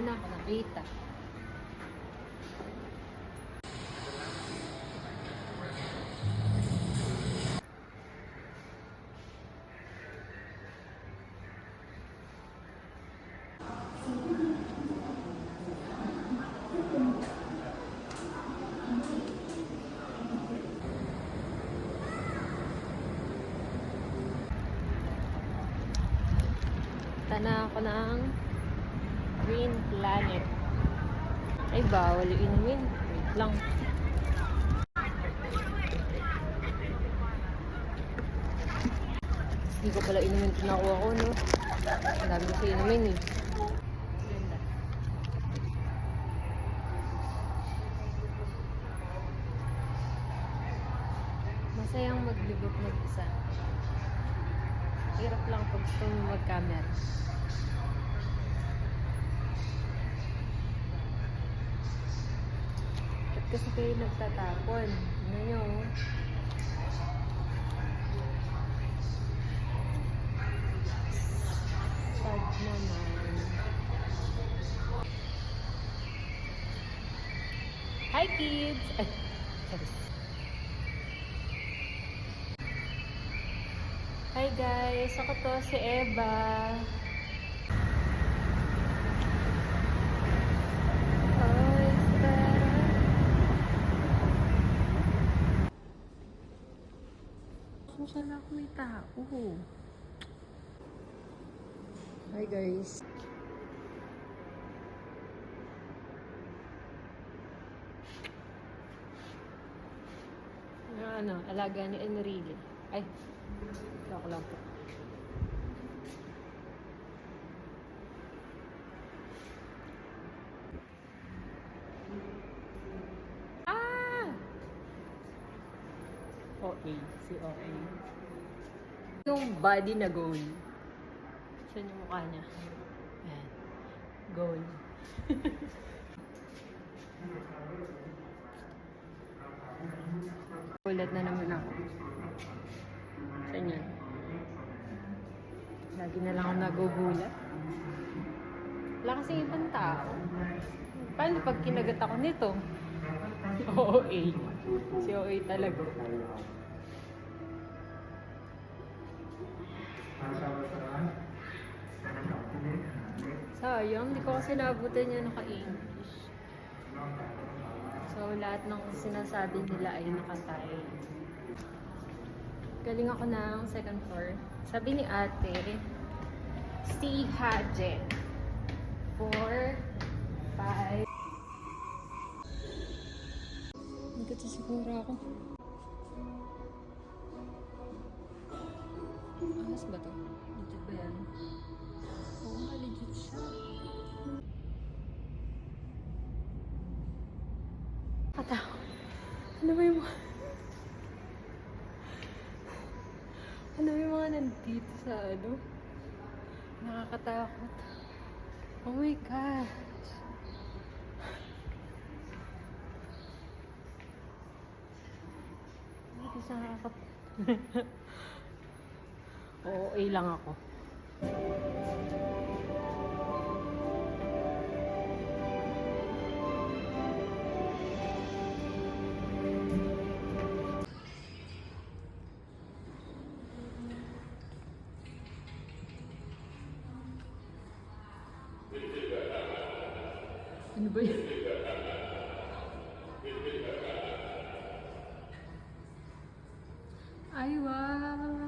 Sana ako nakita. Na ako ng Green Planet. Ay, bawal inumin. Wait lang. Hindi ko pala inumin pinakuha ko, no? Ang dami kasi inumin, eh. Ganda. Masayang maglibot mag-isa. Hirap lang pag gusto mo mag-camera. Kasi kayo nagtatapon. Tignan nyo. Sad naman. Hi kids! Ay, sorry. Hi guys! Ako to si Eva. Sana ako may tao. Hi guys. Ano, alaga ni Enrile. Ay, ako lang po. OA, si OA. Yung body na goal. Saan yung mukha niya? Ayan. Goal. Ulat na naman ako. Saan yan? Lagi na lang ako nagugulat. Wala kasing ibang tao. Paano pag kinagat ako nito? OA. Si OA talaga. Sayang, hindi ko kasi naabutan niya naka-English. So, lahat ng sinasabi nila ay nakatay. Galing ako ng second floor. Sabi ni ate, si Haje. 4, 5. Nagkatasiguro ako. Ahas ba to? Legit ba yan? Oo nga, legit siya. Katawa. Ano ba yung mga... Ano ba yung mga nandito sa ano? Nakakatakot. Oh my gosh. Hindi siya nakakatakot. Oo, lang ako. Ano ba yun? Ay, wow!